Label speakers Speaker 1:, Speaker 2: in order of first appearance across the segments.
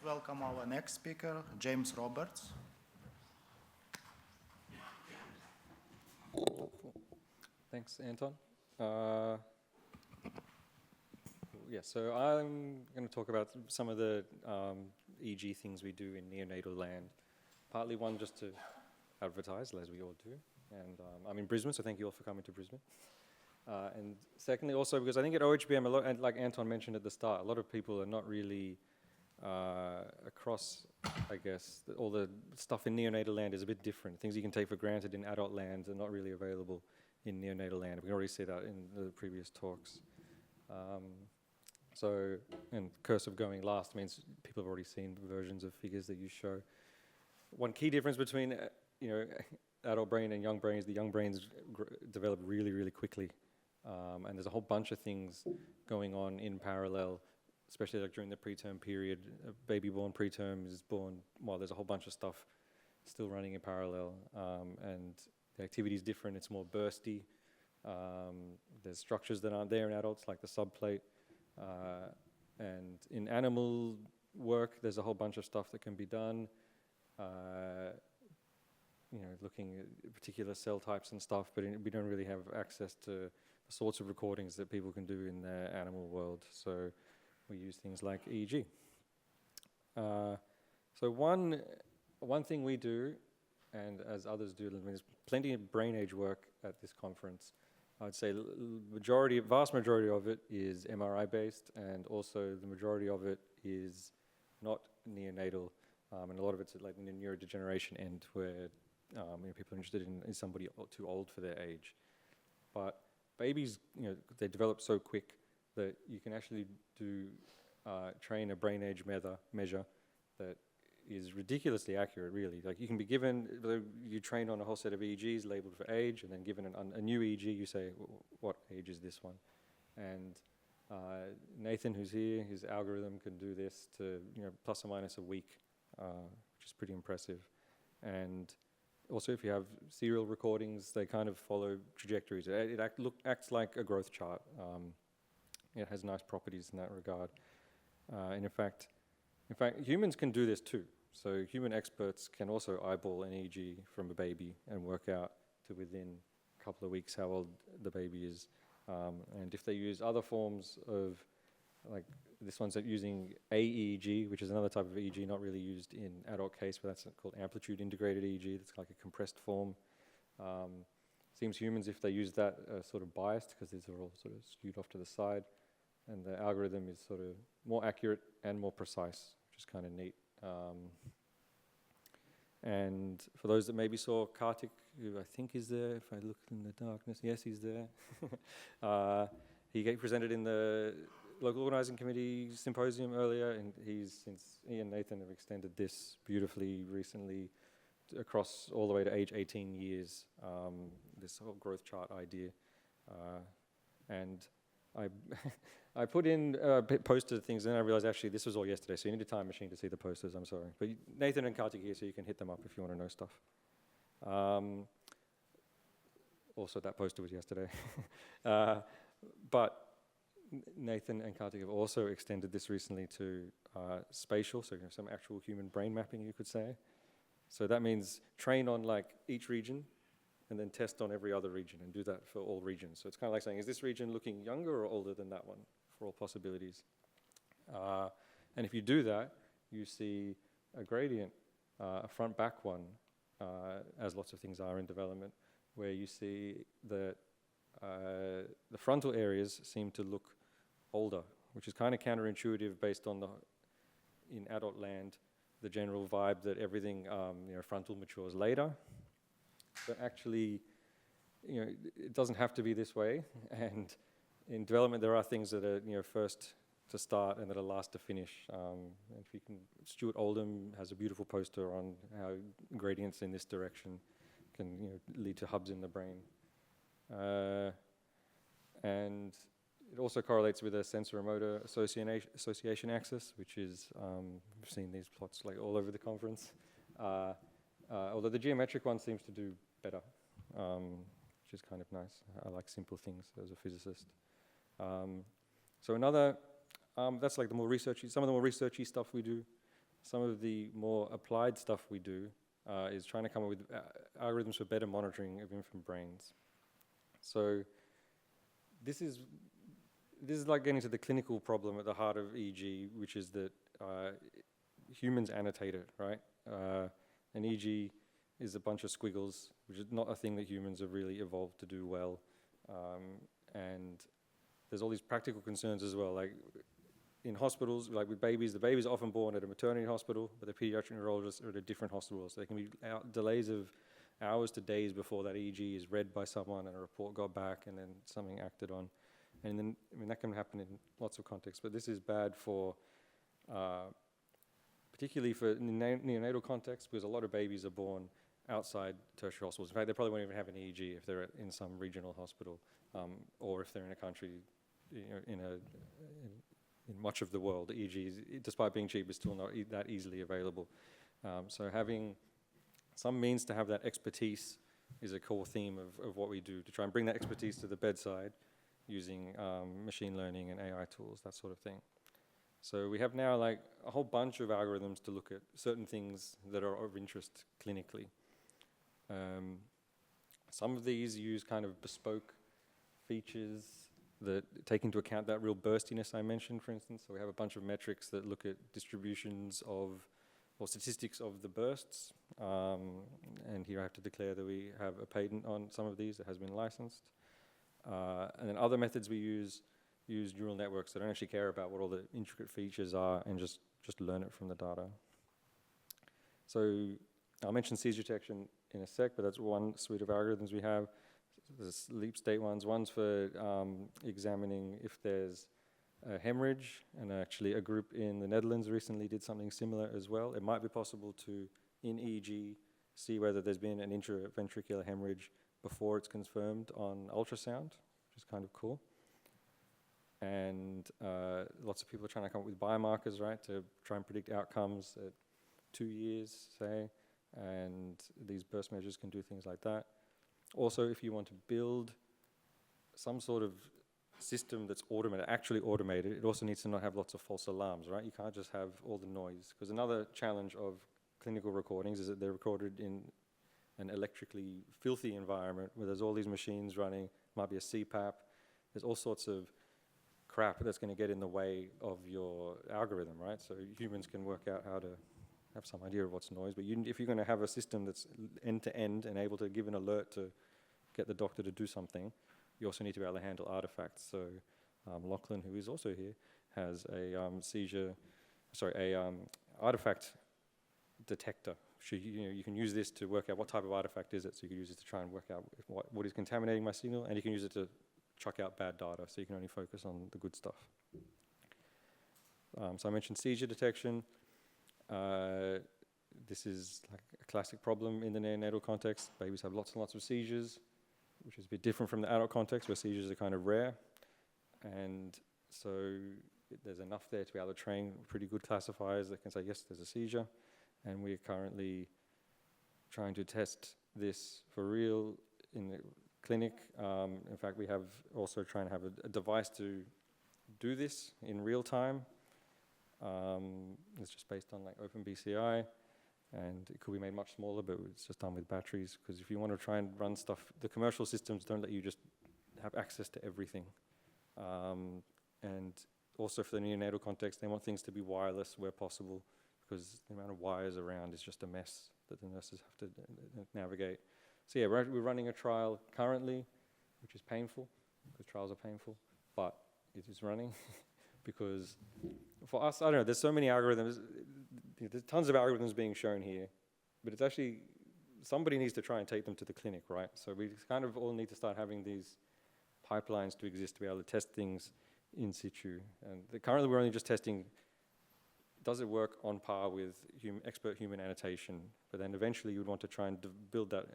Speaker 1: Let's welcome our next speaker, James Roberts.
Speaker 2: Thanks, Anton. Yeah, so I'm going to talk about some of the EEG things we do in neonatal land. Partly one just to advertise, as we all do. And I'm in Brisbane, so thank you all for coming to Brisbane. And secondly, also because I think at OHBM, a lot, and like Anton mentioned at the start, a lot of people are not really across, I guess, all the stuff in neonatal land is a bit different. Things you can take for granted in adult land are not really available in neonatal land. We can already see that in the previous talks. So, and curse of going last means people have already seen versions of figures that you show. One key difference between, adult brain and young brains, the young brains develop really, really quickly. And there's a whole bunch of things going on in parallel, especially like during the preterm period. A baby born preterm is born while there's a whole bunch of stuff still running in parallel. And the activity is different, it's more bursty. There's structures that aren't there in adults, like the subplate. And in animal work, there's a whole bunch of stuff that can be done. Looking at particular cell types and stuff, but we don't really have access to the sorts of recordings that people can do in the animal world. So we use things like EEG. So one thing we do, and as others do, there's plenty of brain age work at this conference. I'd say vast majority of it is MRI based, and also the majority of it is not neonatal, and a lot of it's like in the neurodegeneration end, where people are interested in is somebody too old for their age. But babies, they develop so quick that you can actually train a brain age measure that is ridiculously accurate, really. Like you can be given, you train on a whole set of EEGs labeled for age, and then given a new EEG, you say, what age is this one? And Nathan, who's here, his algorithm can do this to plus or minus a week, which is pretty impressive. And also, if you have serial recordings, they kind of follow trajectories. It acts like a growth chart. It has nice properties in that regard. And in fact, humans can do this too. So human experts can also eyeball an EEG from a baby and work out to within a couple of weeks how old the baby is. And if they use other forms of, like this one's using AEEG, which is another type of EEG not really used in adult case, but that's called amplitude integrated EEG. It's like a compressed form. Seems humans, if they use that, are sort of biased because these are all sort of skewed off to the side. And the algorithm is sort of more accurate and more precise, which is kind of neat. And for those that maybe saw Kartik, who I think is there, if I look in the darkness, yes, he's there. He presented in the local organizing committee symposium earlier, and since he and Nathan have extended this beautifully recently across all the way to age 18 years, this whole growth chart idea. And I put in posted things, and then I realized actually this was all yesterday, so you need a time machine to see the posters, I'm sorry. But Nathan and Kartik here, so you can hit them up if you want to know stuff. Also, that poster was yesterday. But Nathan and Kartik have also extended this recently to spatial, so some actual human brain mapping, you could say. So that means train on like each region, and then test on every other region and do that for all regions. So it's kind of like saying, is this region looking younger or older than that one for all possibilities? And if you do that, you see a gradient, a front-back one, as lots of things are in development, where you see that the frontal areas seem to look older, which is kind of counterintuitive based on in adult land, the general vibe that everything, frontal matures later. But actually, it doesn't have to be this way. And in development, there are things that are, first to start and that are last to finish. If you can, Stuart Oldham has a beautiful poster on how gradients in this direction can, lead to hubs in the brain. And it also correlates with a sensor-motor association axis, which is, we've seen these plots like all over the conference. Although the geometric one seems to do better, which is kind of nice. I like simple things as a physicist. So another, that's like the more researchy, some of the more researchy stuff we do. some of the more applied stuff we do is trying to come up with algorithms for better monitoring of infant brains. So this is like getting to the clinical problem at the heart of EEG, which is that humans annotate it, right? An EEG is a bunch of squiggles, which is not a thing that humans have really evolved to do well. And there's all these practical concerns as well, like in hospitals, like with babies, the babies are often born at a maternity hospital, but the pediatric neurologists are at a different hospital. So there can be delays of hours to days before that EEG is read by someone and a report got back and then something acted on. And then, I mean, that can happen in lots of contexts, but this is bad for, particularly for neonatal context, because a lot of babies are born outside tertiary hospitals. In fact, they probably won't even have an EEG if they're in some regional hospital, or if they're in a country, you know, in much of the world. The EEG, is, despite being cheap, is still not that easily available. So having some means to have that expertise is a core theme of what we do, to try and bring that expertise to the bedside using machine learning and AI tools, that sort of thing. So we have now like a whole bunch of algorithms to look at certain things that are of interest clinically. Some of these use kind of bespoke features that take into account that real burstiness I mentioned, for instance. So we have a bunch of metrics that look at distributions of, or statistics of the bursts. And here I have to declare that we have a patent on some of these that has been licensed. And then other methods we use neural networks that don't actually care about what all the intricate features are and just learn it from the data. So I'll mention seizure detection in a sec, but that's one suite of algorithms we have. There's leap state ones. One's for examining if there's a hemorrhage, and actually a group in the Netherlands recently did something similar as well. It might be possible to, in EEG, see whether there's been an intraventricular hemorrhage before it's confirmed on ultrasound, which is kind of cool. And lots of people are trying to come up with biomarkers, right, to try and predict outcomes at 2 years, say, and these burst measures can do things like that. Also, if you want to build some sort of system that's automated, actually automated, it also needs to not have lots of false alarms, right? You can't just have all the noise, because another challenge of clinical recordings is that they're recorded in an electrically filthy environment where there's all these machines running, might be a CPAP, there's all sorts of crap that's going to get in the way of your algorithm, right? So humans can work out how to have some idea of what's noise, but if you're going to have a system that's end-to-end and able to give an alert to get the doctor to do something, you also need to be able to handle artifacts. So Lachlan, who is also here, has a artifact detector. So you can use this to work out what type of artifact is it, so you can use it to try and work out what is contaminating my signal, and you can use it to chuck out bad data, so you can only focus on the good stuff. So I mentioned seizure detection. This is like a classic problem in the neonatal context. Babies have lots and lots of seizures, which is a bit different from the adult context where seizures are kind of rare. And so there's enough there to be able to train pretty good classifiers that can say, yes, there's a seizure. And we're currently trying to test this for real in the clinic. In fact, we have also trying to have a device to do this in real time. It's just based on like OpenBCI, and it could be made much smaller, but it's just done with batteries, because if you want to try and run stuff, the commercial systems don't let you just have access to everything. And also for the neonatal context, they want things to be wireless where possible, because the amount of wires around is just a mess that the nurses have to navigate. So yeah, we're running a trial currently, which is painful, because trials are painful, but it is running. Because for us, I don't know, there's so many algorithms, there's tons of algorithms being shown here, but it's actually, somebody needs to try and take them to the clinic, right? So we kind of all need to start having these pipelines to exist to be able to test things in situ. And currently we're only just testing, does it work on par with expert human annotation? But then eventually you would want to try and build that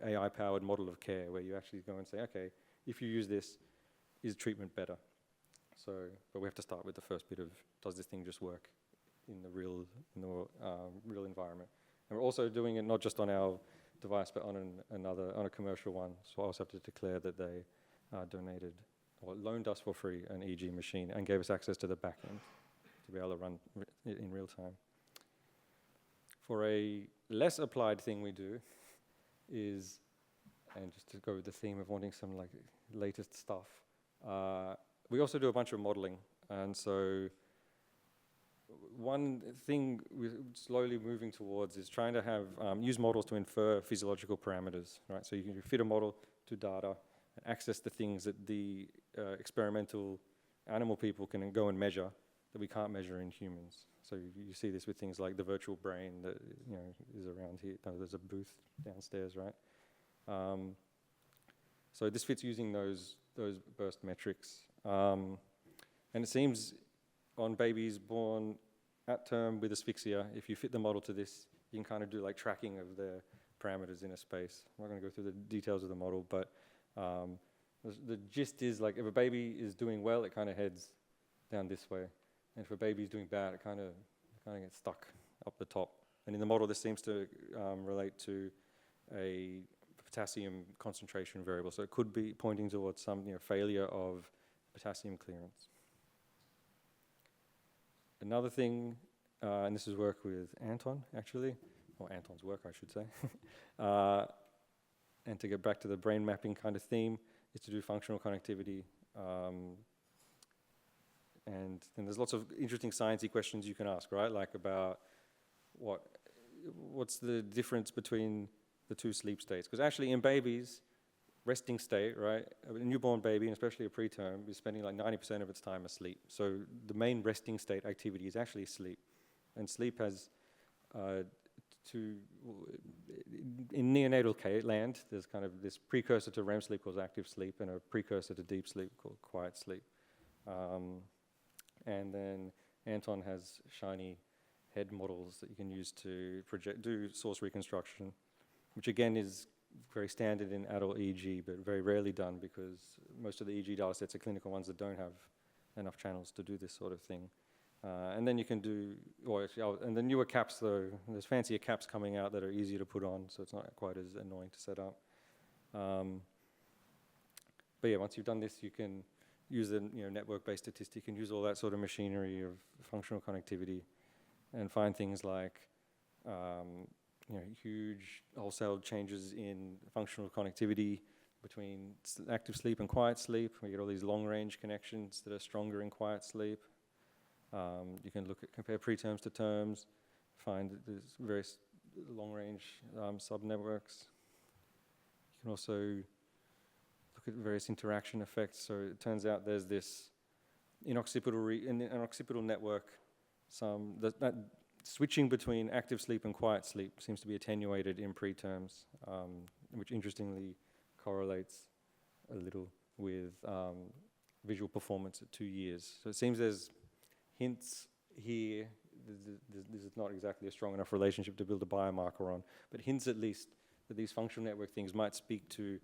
Speaker 2: AI-powered model of care where you actually go and say, okay, if you use this, is treatment better? So, but we have to start with the first bit of, does this thing just work in the real environment? And we're also doing it not just on our device, but on a commercial one. So I also have to declare that they donated or loaned us for free an EEG machine and gave us access to the back end to be able to run it in real time. For a less applied thing we do is, and just to go with the theme of wanting some like latest stuff, we also do a bunch of modeling. And so one thing we're slowly moving towards is trying to have use models to infer physiological parameters, right? So you can fit a model to data and access the things that the experimental animal people can go and measure that we can't measure in humans. So you see this with things like the virtual brain that is around here. There's a booth downstairs, right? So this fits using those burst metrics. And it seems on babies born at term with asphyxia, if you fit the model to this, you can kind of do like tracking of their parameters in a space. I'm not going to go through the details of the model, but the gist is like if a baby is doing well, it kind of heads down this way. And if a baby is doing bad, it kind of gets stuck up the top. And in the model, this seems to relate to a potassium concentration variable. So it could be pointing towards some failure of potassium clearance. Another thing, and this is work with Anton, actually, or Anton's work, I should say. And to get back to the brain mapping kind of theme, is to do functional connectivity. And then there's lots of interesting sciencey questions you can ask, right? Like about what's the difference between the two sleep states? Because actually in babies, resting state, right? A newborn baby, and especially a preterm, is spending like 90% of its time asleep. So the main resting state activity is actually sleep. And sleep has in neonatal land, there's kind of this precursor to REM sleep called active sleep and a precursor to deep sleep called quiet sleep. And then Anton has shiny head models that you can use to do source reconstruction, which again is very standard in adult EEG, but very rarely done because most of the EEG data sets are clinical ones that don't have enough channels to do this sort of thing. And then you can do, and the newer caps though, there's fancier caps coming out that are easier to put on, so it's not quite as annoying to set up. But yeah, once you've done this, you can use the network-based statistic and use all that sort of machinery of functional connectivity and find things like huge wholesale changes in functional connectivity between active sleep and quiet sleep. We get all these long-range connections that are stronger in quiet sleep. You can compare preterms to terms, find that there's various long-range sub-networks. You can also look at various interaction effects. So it turns out there's this in an occipital network, that switching between active sleep and quiet sleep seems to be attenuated in preterms, which interestingly correlates a little with visual performance at 2 years. So it seems there's hints here. This is not exactly a strong enough relationship to build a biomarker on, but hints at least that these functional network things might speak to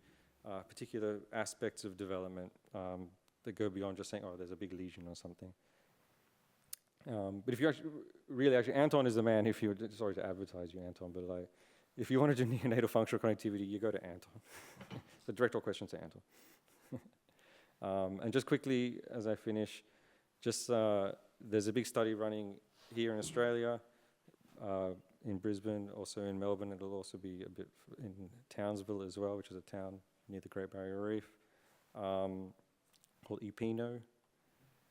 Speaker 2: particular aspects of development that go beyond just saying, oh, there's a big lesion or something. But if you actually, Anton is the man. If you, sorry to advertise you, Anton, but like, if you want to do neonatal functional connectivity, you go to Anton. So direct all questions to Anton. And just quickly, as I finish, just there's a big study running here in Australia, in Brisbane, also in Melbourne. It'll also be a bit in Townsville as well, which is a town near the Great Barrier Reef, called EPNO.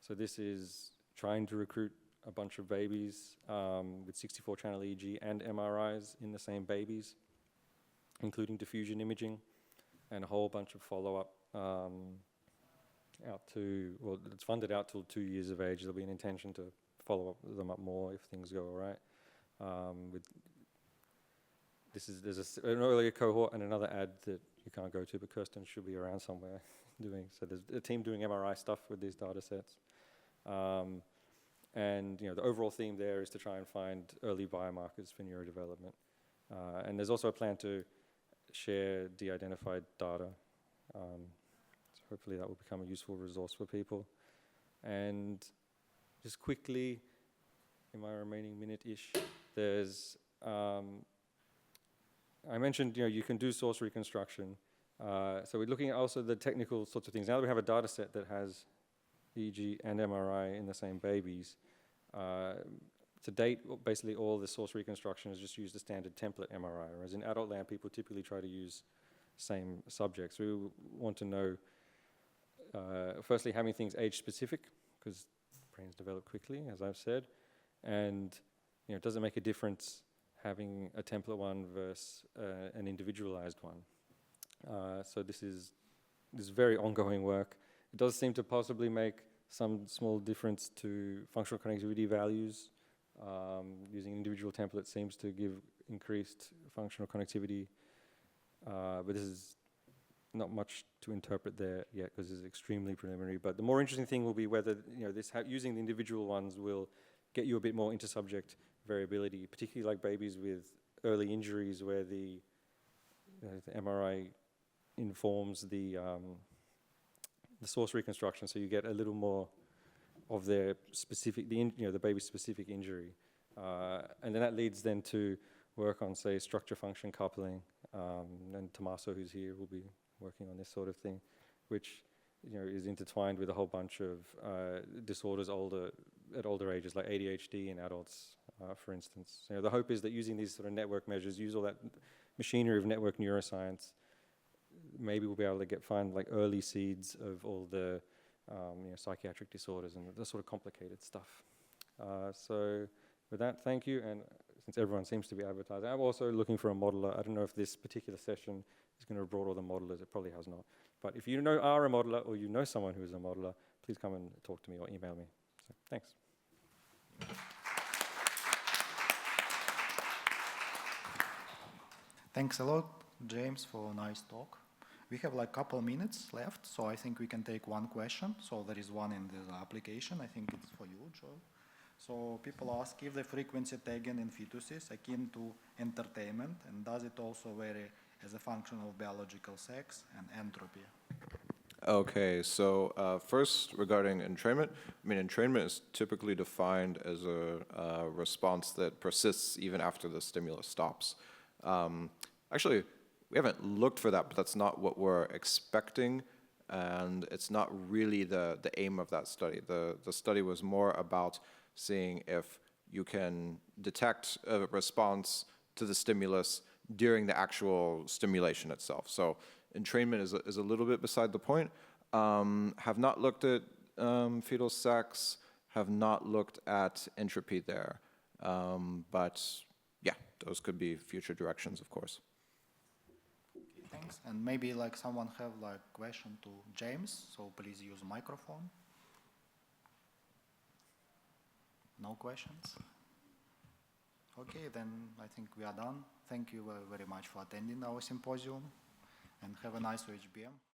Speaker 2: So this is trying to recruit a bunch of babies with 64-channel EEG and MRIs in the same babies, including diffusion imaging, and a whole bunch of follow-up out to, well, it's funded out till 2 years of age. There'll be an intention to follow them up more if things go all right. There's an earlier cohort and another ad that you can't go to, but Kirsten should be around somewhere doing. So there's a team doing MRI stuff with these data sets. And the overall theme there is to try and find early biomarkers for neurodevelopment. And there's also a plan to share de-identified data. So hopefully that will become a useful resource for people. And just quickly, in my remaining minute-ish, there's, I mentioned, you can do source reconstruction. So we're looking at also the technical sorts of things. Now that we have a data set that has EEG and MRI in the same babies, to date, basically all the source reconstruction has just used the standard template MRI, whereas in adult land, people typically try to use same subjects. We want to know, firstly, how many things age-specific, because brains develop quickly, as I've said, and does it make a difference having a template one versus an individualized one? So this is very ongoing work. It does seem to possibly make some small difference to functional connectivity values. Using individual templates seems to give increased functional connectivity, but this is not much to interpret there yet because it's extremely preliminary. But the more interesting thing will be whether using the individual ones will get you a bit more inter-subject variability, particularly like babies with early injuries where the MRI informs the source reconstruction, so you get a little more of their specific, the baby's specific injury, and then that leads then to work on, say, structure-function coupling. And Tommaso, who's here, will be working on this sort of thing, which is intertwined with a whole bunch of disorders at older ages, like ADHD in adults, for instance. The hope is that using these sort of network measures, use all that machinery of network neuroscience, maybe we'll be able to find like early seeds of all the psychiatric disorders and the sort of complicated stuff. So with that, thank you. And since everyone seems to be advertising, I'm also looking for a modeler. I don't know if this particular session is going to have brought all the modelers. It probably has not. But if you are a modeler or you know someone who is a modeler, please come and talk to me or email me. So, thanks.
Speaker 1: Thanks a lot, James, for a nice talk. We have like a couple minutes left, so I think we can take one question. So there is one in the application. I think it's for you, Joel. So people ask if the frequency taken in fetuses akin to entertainment, and does it also vary as a function of biological sex and entropy?
Speaker 3: Okay, so first regarding entrainment, entrainment is typically defined as a response that persists even after the stimulus stops. Actually, we haven't looked for that, but that's not what we're expecting, and it's not really the aim of that study. The study was more about seeing if you can detect a response to the stimulus during the actual stimulation itself. So entrainment is a little bit beside the point. Have not looked at fetal sex, have not looked at entropy there. But yeah, those could be future directions, of course.
Speaker 1: Thanks. And maybe like someone have like question to James, so please use microphone. No questions? Okay, then I think we are done. Thank you very much for attending our symposium, and have a nice OHBM.